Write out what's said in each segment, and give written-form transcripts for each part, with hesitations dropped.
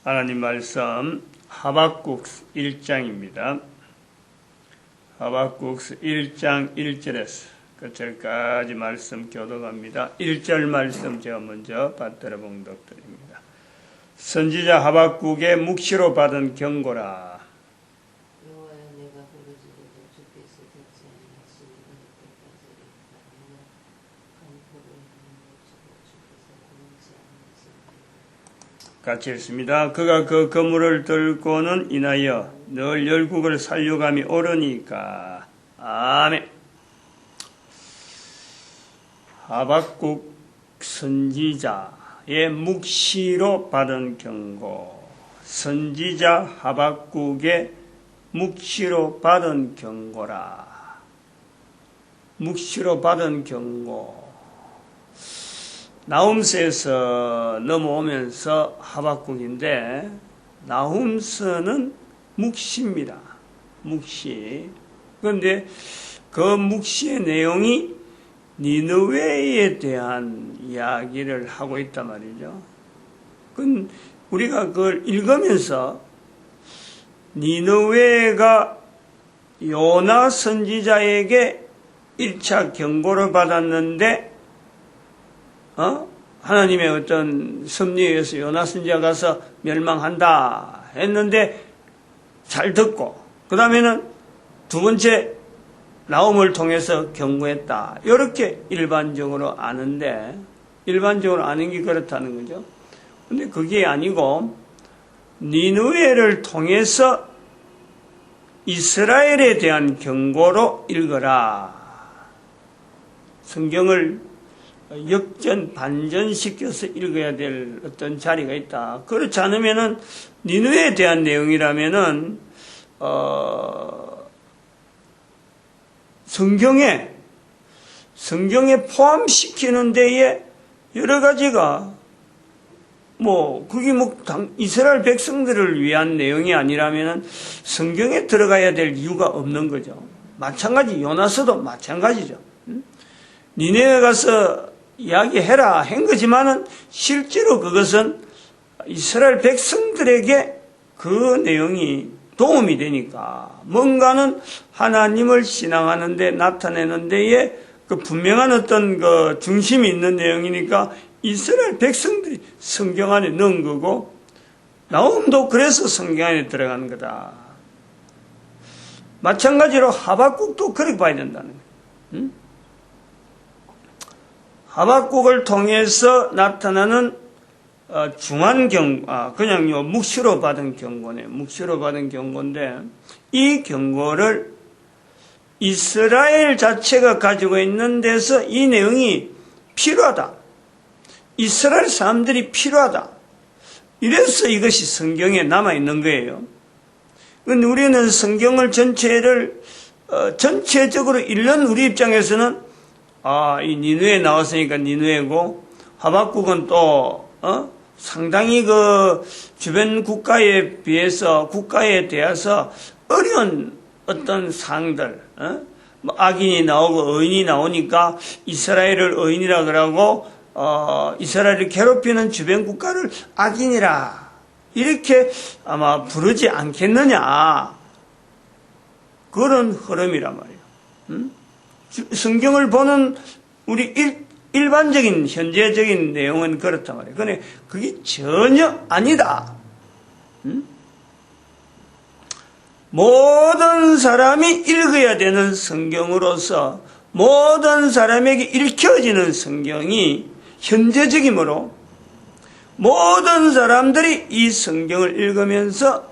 하나님 말씀 하박국 1장입니다. 하박국 1장 1절에서 끝절까지 말씀 교독합니다. 1절 말씀 제가 먼저 받들어 봉독드립니다. 선지자 하박국의 묵시로 받은 경고라. 같이 읽습니다. 그가 그 그물을 들고는 인하여 늘 열국을 살려감이 오르니까. 아멘. 하박국 선지자의 묵시로 받은 경고. 선지자 하박국의 묵시로 받은 경고라. 묵시로 받은 경고. 나훔서에서 넘어오면서 하박국인데, 나훔서는 묵시입니다. 묵시. 그런데 그 묵시의 내용이 니느웨에 대한 이야기를 하고 있단 말이죠. 우리가 그걸 읽으면서 니느웨가 요나 선지자에게 1차 경고를 받았는데, 하나님의 어떤 섭리에 의해서 요나 선지자가 가서 멸망한다 했는데 잘 듣고, 그 다음에는 두 번째 나훔을 통해서 경고했다. 이렇게 일반적으로 아는데, 일반적으로 아는 게 그렇다는 거죠. 근데 그게 아니고 니느웨를 통해서 이스라엘에 대한 경고로 읽어라. 성경을 역전, 반전시켜서 읽어야 될 어떤 자리가 있다. 그렇지 않으면은, 니느웨에 대한 내용이라면은, 성경에 포함시키는 데에 여러 가지가, 그게 이스라엘 백성들을 위한 내용이 아니라면은 성경에 들어가야 될 이유가 없는 거죠. 마찬가지, 요나서도 마찬가지죠. 니느웨에 가서 이야기해라 한 거지만은 실제로 그것은 이스라엘 백성들에게 그 내용이 도움이 되니까, 뭔가는 하나님을 신앙하는 데 나타내는 데에 그 분명한 어떤 그 중심이 있는 내용이니까 이스라엘 백성들이 성경 안에 넣은 거고, 나훔도 그래서 성경 안에 들어가는 거다. 마찬가지로 하박국도 그렇게 봐야 된다는 거예요. 하박국을 통해서 나타나는 중한 그냥요, 묵시로 받은 경고네. 묵시로 받은 경고인데, 이 경고를 이스라엘 자체가 가지고 있는 데서 이 내용이 필요하다. 이스라엘 사람들이 필요하다. 이래서 이것이 성경에 남아있는 거예요. 근데 우리는 성경을 전체적으로 읽는 우리 입장에서는 이 니느웨에 나왔으니까 니느웨고, 하박국은 또, 상당히 그 주변 국가에 대해서 어려운 어떤 상들, 악인이 나오고 의인이 나오니까 이스라엘을 의인이라 그러고, 이스라엘을 괴롭히는 주변 국가를 악인이라, 이렇게 아마 부르지 않겠느냐. 그런 흐름이란 말이에요. 성경을 보는 우리 일반적인 현재적인 내용은 그렇단 말이에요. 그런데 그게 전혀 아니다. 모든 사람이 읽어야 되는 성경으로서 모든 사람에게 읽혀지는 성경이 현재적이므로 모든 사람들이 이 성경을 읽으면서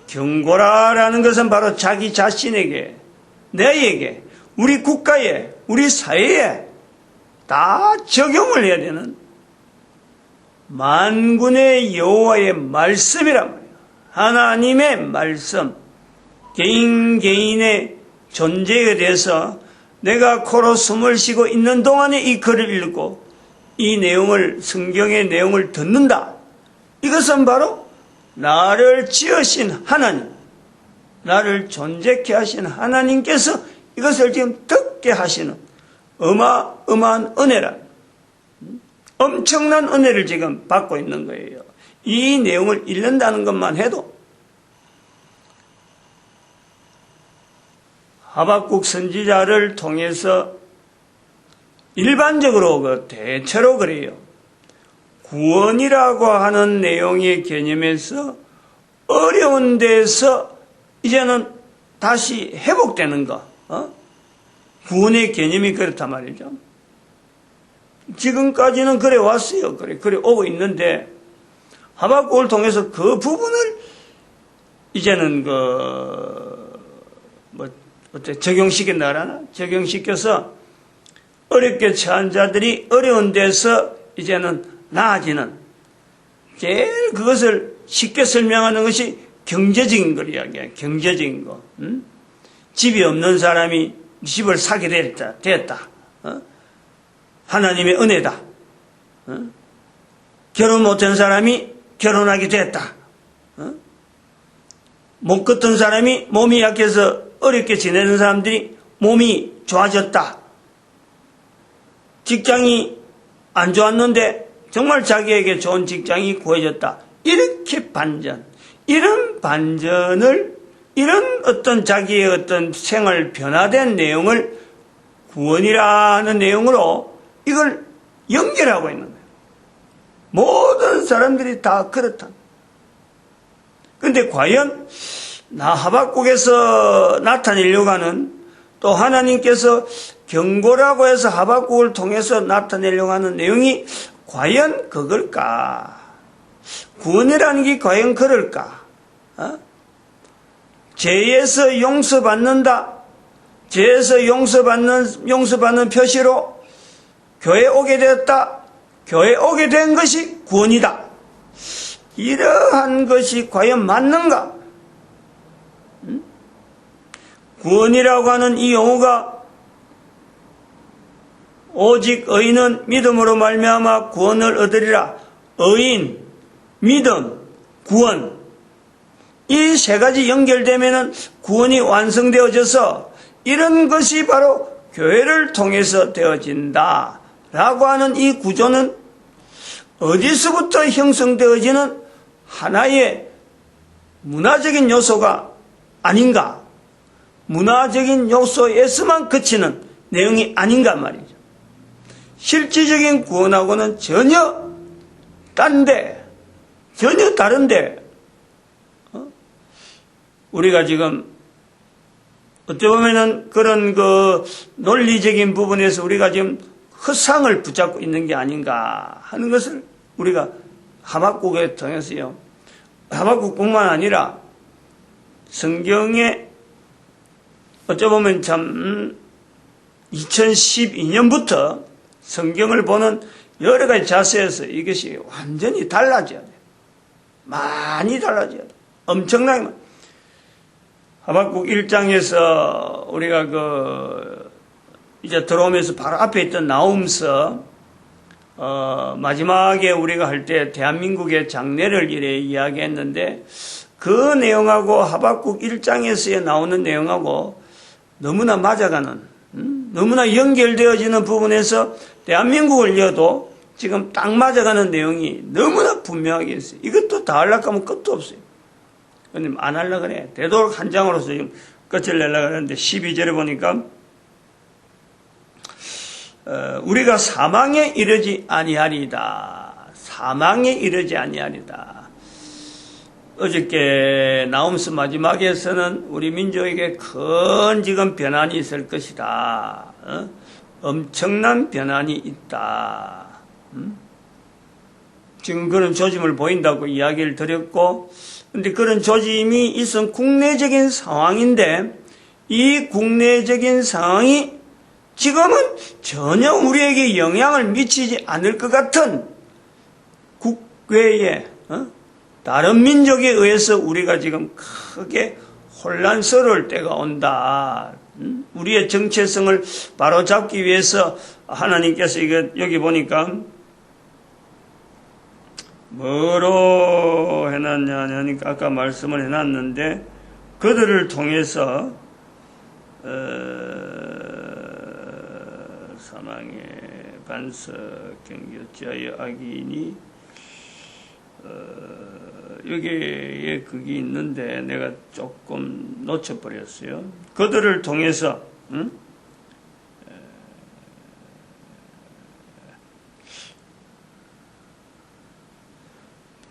경고라라는 것은 바로 자기 자신에게, 내에게, 우리 국가에, 우리 사회에 다 적용을 해야 되는 만군의 여호와의 말씀이란 말이에요. 하나님의 말씀, 개인의 존재에 대해서 내가 코로 숨을 쉬고 있는 동안에 이 글을 읽고 이 내용을, 성경의 내용을 듣는다. 이것은 바로 나를 지으신 하나님, 나를 존재케 하신 하나님께서 이것을 지금 듣게 하시는 어마어마한 은혜라. 엄청난 은혜를 지금 받고 있는 거예요. 이 내용을 읽는다는 것만 해도 하박국 선지자를 통해서 일반적으로 대체로 그래요. 구원이라고 하는 내용의 개념에서 어려운 데서 이제는 다시 회복되는 거. 구원의 개념이 그렇단 말이죠. 지금까지는 그래 왔어요. 그래 오고 있는데 하박국을 통해서 그 부분을 이제는 적용시킨다라나? 적용시켜서 어렵게 처한 자들이 어려운 데서 이제는 나아지는, 제일 그것을 쉽게 설명하는 것이 경제적인 걸 이야기해요. 경제적인 거. 집이 없는 사람이 집을 사게 됐다. 하나님의 은혜다. 결혼 못한 사람이 결혼하게 됐다. 못 걷던 사람이 몸이 약해서 어렵게 지내는 사람들이 몸이 좋아졌다. 직장이 안 좋았는데 정말 자기에게 좋은 직장이 구해졌다. 이렇게 반전, 이런 반전을, 이런 어떤 자기의 어떤 생활 변화된 내용을 구원이라는 내용으로 이걸 연결하고 있는 거예요. 모든 사람들이 다 그렇다. 그런데 과연 하박국에서 나타내려고 하는, 또 하나님께서 경고라고 해서 하박국을 통해서 나타내려고 하는 내용이 과연 그걸까? 구원이라는 게 과연 그럴까? 죄에서 용서받는다. 죄에서 용서받는 표시로 교회에 오게 되었다. 교회에 오게 된 것이 구원이다. 이러한 것이 과연 맞는가? 구원이라고 하는 이 용어가 오직 의인은 믿음으로 말미암아 구원을 얻으리라. 의인, 믿음, 구원, 이 세 가지 연결되면은 구원이 완성되어져서 이런 것이 바로 교회를 통해서 되어진다 라고 하는 이 구조는 어디서부터 형성되어지는 하나의 문화적인 요소가 아닌가, 문화적인 요소에서만 그치는 내용이 아닌가 말이죠. 실질적인 구원하고는 전혀 딴데, 전혀 다른데, 우리가 지금 어떻게 보면은 그런 논리적인 부분에서 우리가 지금 허상을 붙잡고 있는 게 아닌가 하는 것을 우리가 하박국에 통해서요. 하박국뿐만 아니라 성경에 어쩌 보면 참 2012년부터 성경을 보는 여러 가지 자세에서 이것이 완전히 달라져야 돼요. 많이 달라져야 돼요. 엄청나게. 하박국 1장에서 우리가 이제 들어오면서 바로 앞에 있던 나훔서, 마지막에 우리가 할 때 대한민국의 장래를 이래 이야기했는데, 그 내용하고 하박국 1장에서 나오는 내용하고 너무나 맞아가는, 너무나 연결되어지는 부분에서 대한민국을 이어도 지금 딱 맞아가는 내용이 너무나 분명하게 있어요. 이것도 다 하려고 하면 끝도 없어요. 근데 안 하려고 그래. 되도록 한 장으로서 지금 끝을 내려고 하는데 12절에 보니까 우리가 사망에 이르지 아니하리다. 사망에 이르지 아니하리다. 어저께 나홈서 마지막에서는 우리 민족에게 큰 지금 변환이 있을 것이다. 엄청난 변환이 있다. 지금 그런 조짐을 보인다고 이야기를 드렸고, 근데 그런 조짐이 있은 국내적인 상황인데, 이 국내적인 상황이 지금은 전혀 우리에게 영향을 미치지 않을 것 같은 국외에 다른 민족에 의해서 우리가 지금 크게 혼란스러울 때가 온다. 우리의 정체성을 바로잡기 위해서 하나님께서 여기 보니까 뭐로 해놨냐 하니까 아까 말씀을 해놨는데, 그들을 통해서 사망의 반석 경기 어찌하여 악인이 여기에 그게 있는데 내가 조금 놓쳐버렸어요. 그들을 통해서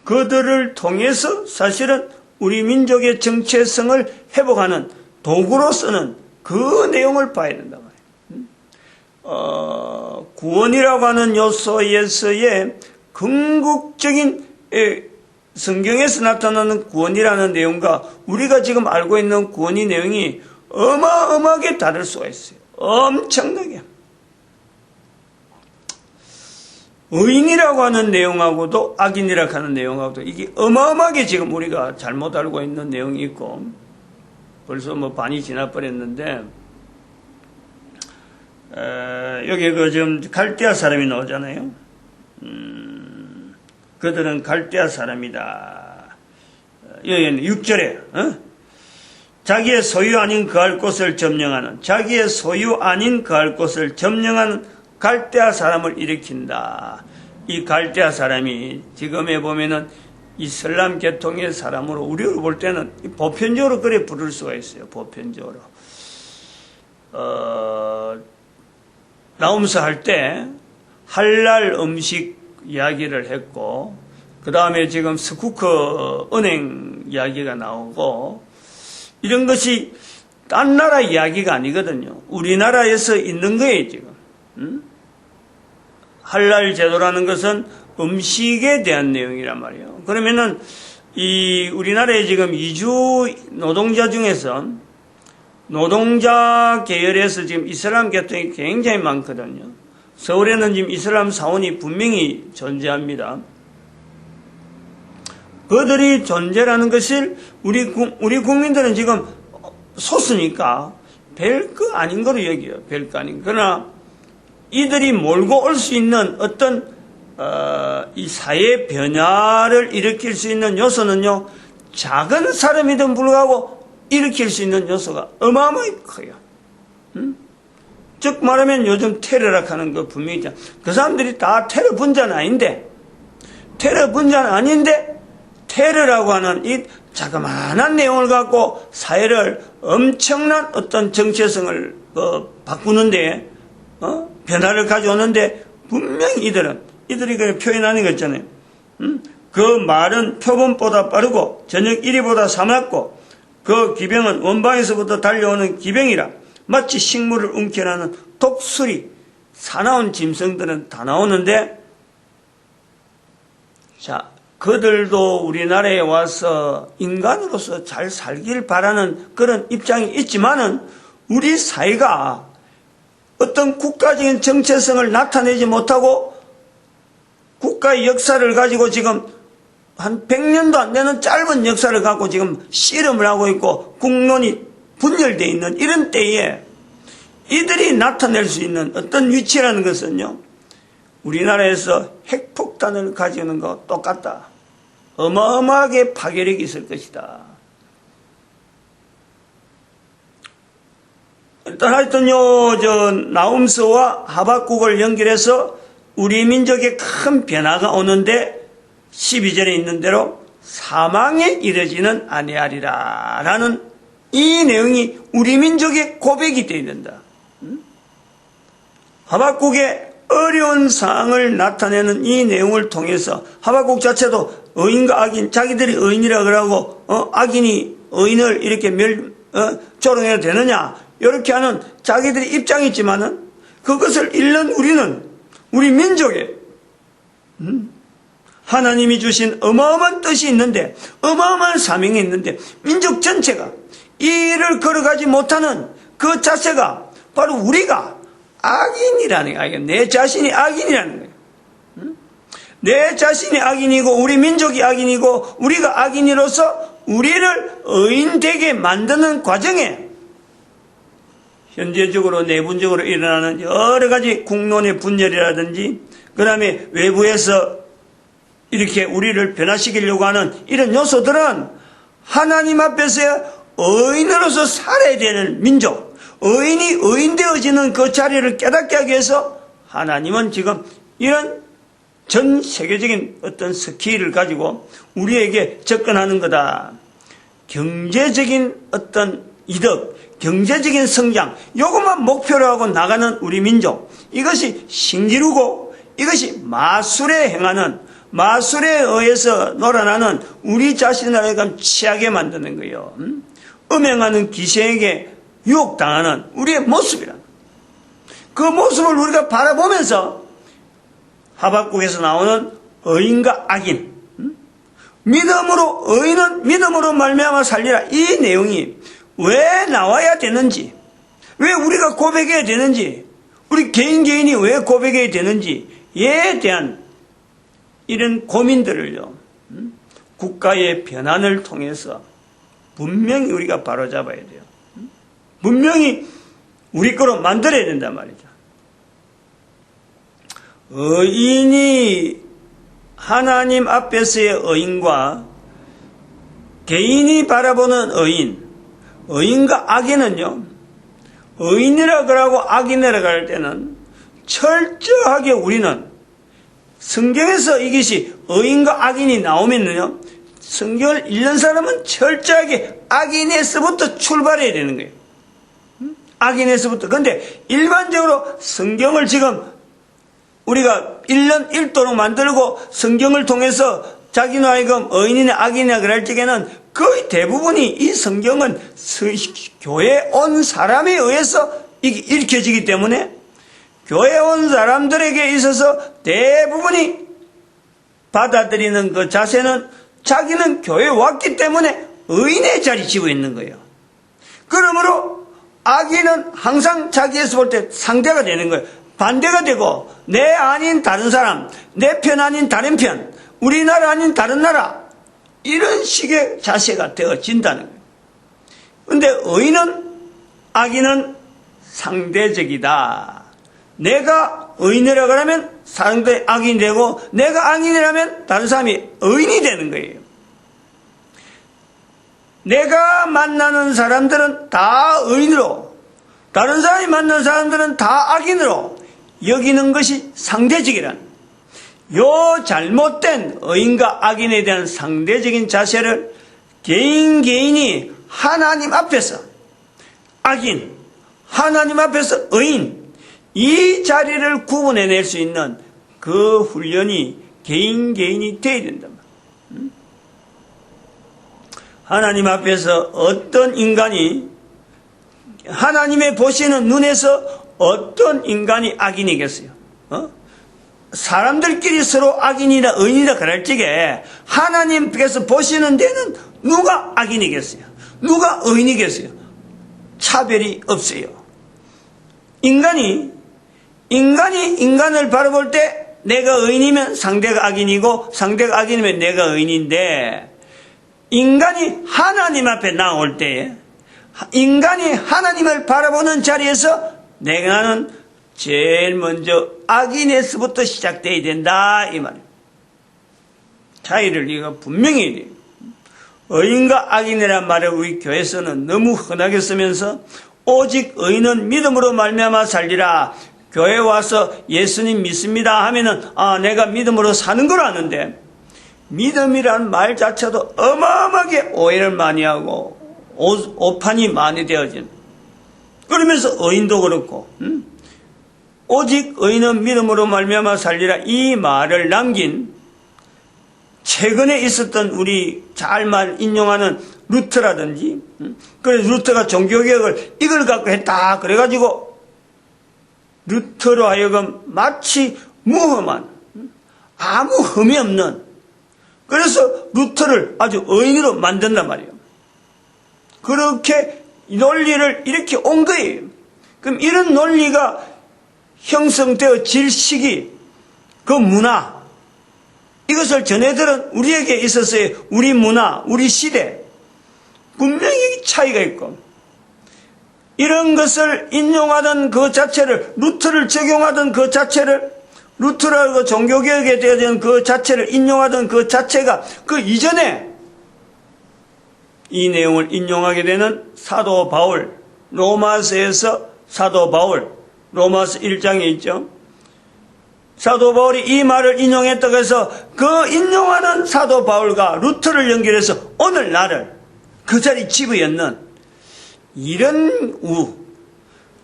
그들을 통해서 사실은 우리 민족의 정체성을 회복하는 도구로 쓰는 그 내용을 봐야 된다 말이에요. 구원이라고 하는 요소에서의 궁극적인 성경에서 나타나는 구원이라는 내용과 우리가 지금 알고 있는 구원의 내용이 어마어마하게 다를 수가 있어요. 엄청나게. 의인이라고 하는 내용하고도 악인이라고 하는 내용하고도 이게 어마어마하게 지금 우리가 잘못 알고 있는 내용이 있고 벌써 뭐 반이 지나버렸는데 여기 그 지금 갈대아 사람이 나오잖아요. 그들은 갈대아 사람이다. 여기는 6절에 자기의 소유 아닌 거할 곳을 점령하는 자기의 소유 아닌 거할 곳을 점령하는 갈대아 사람을 일으킨다. 이 갈대아 사람이 지금에 보면은 이슬람 계통의 사람으로 우리로 볼 때는 보편적으로 그래 부를 수가 있어요. 보편적으로. 나움서 할 때 할랄 음식 이야기를 했고 그 다음에 지금 스쿠커 은행 이야기가 나오고 이런 것이 딴 나라 이야기가 아니거든요. 우리나라에서 있는 거예요 지금. 할랄 제도라는 것은 음식에 대한 내용이란 말이에요. 그러면은 이 우리나라에 지금 이주 노동자 중에서 노동자 계열에서 지금 이슬람 계통이 굉장히 많거든요. 서울에는 지금 이슬람 사원이 분명히 존재합니다. 그들이 존재라는 것을 우리 국민들은 지금 소수니까 별거 아닌 거로 여겨요. 별거 아닌. 그러나 이들이 몰고 올 수 있는 어떤 이 사회 변화를 일으킬 수 있는 요소는요, 작은 사람이든 불구하고 일으킬 수 있는 요소가 어마어마하게 커요. 즉 말하면 요즘 테러라 하는 거 분명히 있잖아. 그 사람들이 다 테러 분자는 아닌데, 테러라고 하는 이 자그마한 내용을 갖고 사회를 엄청난 어떤 정체성을 바꾸는데, 변화를 가져오는데 분명히 이들이 그 표현하는 거 있잖아요. 그 말은 표본보다 빠르고 저녁 이리보다 사납고 그 기병은 원방에서부터 달려오는 기병이라 마치 식물을 움켜나는 독수리 사나운 짐승들은 다 나오는데 자 그들도 우리나라에 와서 인간으로서 잘 살길 바라는 그런 입장이 있지만은 우리 사회가 어떤 국가적인 정체성을 나타내지 못하고 국가의 역사를 가지고 지금 한 100년도 안 되는 짧은 역사를 갖고 지금 씨름을 하고 있고 국론이 분열되어 있는 이런 때에 이들이 나타낼 수 있는 어떤 위치라는 것은요. 우리나라에서 핵폭탄을 가지는 거 똑같다. 어마어마하게 파괴력이 있을 것이다. 일단 하여튼 나움서와 하박국을 연결해서 우리 민족에 큰 변화가 오는데 12절에 있는 대로 사망에 이르지는 아니하리라 라는 이 내용이 우리 민족의 고백이 되어야 된다. 하박국의 어려운 상황을 나타내는 이 내용을 통해서 하박국 자체도 의인과 악인, 자기들이 의인이라 그러고 악인이 의인을 이렇게 조롱해도 되느냐 이렇게 하는 자기들의 입장이 있지만은 그것을 읽는 우리는 우리 민족에 하나님이 주신 어마어마한 뜻이 있는데 어마어마한 사명이 있는데 민족 전체가 이 일을 걸어가지 못하는 그 자세가 바로 우리가 악인이라는 거예요. 내 자신이 악인이라는 거예요. 내 자신이 악인이고 우리 민족이 악인이고 우리가 악인으로서 우리를 의인되게 만드는 과정에 현재적으로 내분적으로 일어나는 여러 가지 국론의 분열이라든지 그 다음에 외부에서 이렇게 우리를 변화시키려고 하는 이런 요소들은 하나님 앞에서 의인으로서 살아야 되는 민족, 의인이 의인되어지는 그 자리를 깨닫게 하기 위해서 하나님은 지금 이런 전 세계적인 어떤 스킬을 가지고 우리에게 접근하는 거다. 경제적인 어떤 이득, 경제적인 성장, 이것만 목표로 하고 나가는 우리 민족, 이것이 신기루고 이것이 마술에 행하는, 마술에 의해서 놀아나는 우리 자신을 약간 취하게 만드는 거예요. 음행하는 귀신에게 유혹당하는 우리의 모습이라. 그 모습을 우리가 바라보면서 하박국에서 나오는 의인과 악인, 믿음으로, 의인은 믿음으로 말미암아 살리라, 이 내용이 왜 나와야 되는지, 왜 우리가 고백해야 되는지, 우리 개인이 왜 고백해야 되는지에 대한 이런 고민들을요, 국가의 변환을 통해서 분명히 우리가 바로잡아야 돼요. 분명히 우리 거로 만들어야 된단 말이죠. 의인이 하나님 앞에서의 의인과 개인이 바라보는 의인, 의인과 악인은요, 의인이라 그러고 악인이라 그럴 때는 철저하게 우리는 성경에서 이것이 의인과 악인이 나오면요, 성경을 읽는 사람은 철저하게 악인에서부터 출발해야 되는 거예요. 악인에서부터. 그런데 일반적으로 성경을 지금 우리가 1년 1도로 만들고 성경을 통해서 자기는 하여금 의인이나 악인이나 그럴 적에는 거의 대부분이 이 성경은 교회에 온 사람에 의해서 읽혀지기 때문에 교회에 온 사람들에게 있어서 대부분이 받아들이는 그 자세는 자기는 교회에 왔기 때문에 의인의 자리 지고 있는 거예요. 그러므로 악인은 항상 자기에서 볼 때 상대가 되는 거예요. 반대가 되고 내 아닌 다른 사람, 내 편 아닌 다른 편, 우리나라 아닌 다른 나라, 이런 식의 자세가 되어진다는 거예요. 그런데 의인은, 악인은 상대적이다. 내가 의인이라고 하면 상대 악인이 되고 내가 악인이라면 다른 사람이 의인이 되는 거예요. 내가 만나는 사람들은 다 의인으로, 다른 사람이 만나는 사람들은 다 악인으로 여기는 것이 상대적이란, 요 잘못된 의인과 악인에 대한 상대적인 자세를 개인이 하나님 앞에서 악인, 하나님 앞에서 의인, 이 자리를 구분해낼 수 있는 그 훈련이 개인이 되어야 된다. 하나님 앞에서 어떤 인간이, 하나님의 보시는 눈에서 어떤 인간이 악인이겠어요? 사람들끼리 서로 악인이다 의인이다 그럴 적에 하나님께서 보시는 데는 누가 악인이겠어요? 누가 의인이겠어요? 차별이 없어요. 인간이 인간을 바라볼 때 내가 의인이면 상대가 악인이고 상대가 악인이면 내가 의인인데, 인간이 하나님 앞에 나올 때 인간이 하나님을 바라보는 자리에서 내가는 제일 먼저 악인에서부터 시작돼야 된다 이 말이에요. 차이를 이거 분명히 해야 돼요. 의인과 악인이란 말을 우리 교회에서는 너무 흔하게 쓰면서 오직 의인은 믿음으로 말미암아 살리라, 교회 와서 예수님 믿습니다 하면은 내가 믿음으로 사는 걸 아는데, 믿음이란 말 자체도 어마어마하게 오해를 많이 하고 오판이 많이 되어진, 그러면서 의인도 그렇고 오직 의인은 믿음으로 말미암아 살리라 이 말을 남긴 최근에 있었던 우리 잘 인용하는 루터라든지, 그래서 루터가 종교개혁을 이걸 갖고 했다 그래가지고 루터로 하여금 마치 무험한, 아무 흠이 없는, 그래서 루터를 아주 의인으로 만든단 말이에요. 그렇게 논리를 이렇게 온 거예요. 그럼 이런 논리가 형성되어질 시기, 그 문화, 이것을 전해들은 우리에게 있어서의 우리 문화, 우리 시대, 분명히 차이가 있고, 이런 것을 인용하던 그 자체를, 루터를 적용하던 그 자체를, 루터라고 종교개혁에 대한 그 자체를 인용하던 그 자체가 그 이전에 이 내용을 인용하게 되는 사도 바울, 로마서에서 사도 바울, 로마서 1장에 있죠. 사도 바울이 이 말을 인용했다고 해서 그 인용하는 사도 바울과 루터를 연결해서 오늘날을 그 자리 집어였는 이런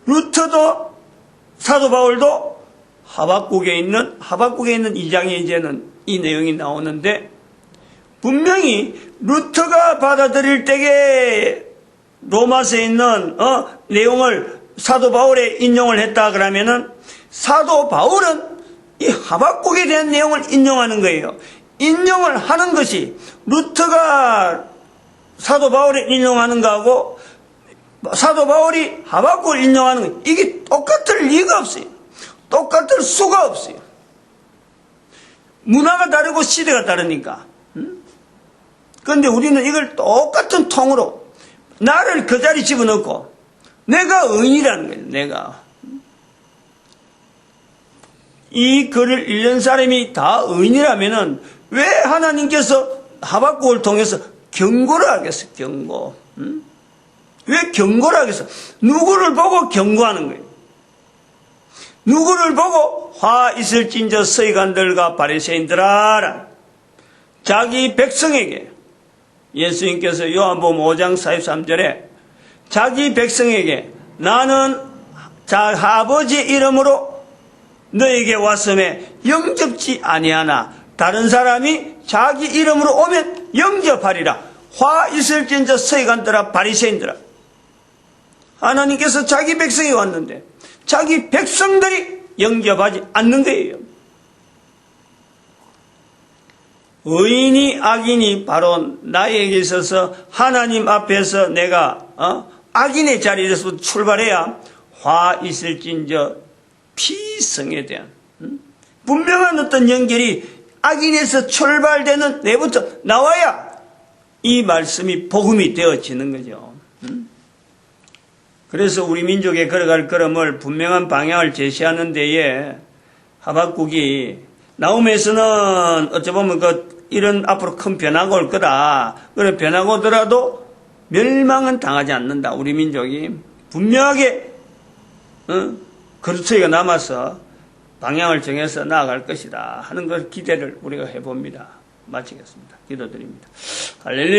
루터도 사도 바울도 하박국에 있는 2장에 이제는 이 내용이 나오는데, 분명히 루터가 받아들일 때에 로마서에 있는 내용을 사도 바울에 인용을 했다 그러면은 사도 바울은 이 하박국에 대한 내용을 인용하는 거예요. 인용을 하는 것이 루터가 사도 바울에 인용하는 거하고 사도 바울이 하박국을 인용하는 거, 이게 똑같을 리가 없어요. 똑같을 수가 없어요. 문화가 다르고 시대가 다르니까. 그런데 우리는 이걸 똑같은 통으로 나를 그 자리 집어넣고 내가 의인이라는 거예요. 내가. 이 글을 읽는 사람이 다 의인이라면은 왜 하나님께서 하박국을 통해서 경고를 하겠어요? 경고. 왜 경고를 하겠어요? 누구를 보고 경고하는 거예요? 누구를 보고 화 있을진저 서기관들과 바리새인들아, 자기 백성에게, 예수님께서 요한복음 5장 43절에 자기 백성에게 나는 아버지의 이름으로 너에게 왔음에 영접지 아니하나 다른 사람이 자기 이름으로 오면 영접하리라. 화 있을진저 서기관들아 바리새인들아. 하나님께서 자기 백성이 왔는데 자기 백성들이 영접하지 않는 거예요. 의인이 악인이 바로 나에게 있어서 하나님 앞에서 내가 악인의 자리에서 출발해야 화 있을진저 피성에 대한 분명한 어떤 연결이 악인에서 출발되는 내부터 나와야 이 말씀이 복음이 되어지는 거죠. 그래서 우리 민족의 걸어갈 걸음을 분명한 방향을 제시하는 데에 하박국이 나움에서는 어찌 보면 이런 앞으로 큰 변화가 올 거다. 그래 변화가 오더라도 멸망은 당하지 않는다. 우리 민족이 분명하게 그루터기가 남아서 방향을 정해서 나아갈 것이다 하는 걸 기대를 우리가 해봅니다. 마치겠습니다. 기도드립니다. 할렐루야.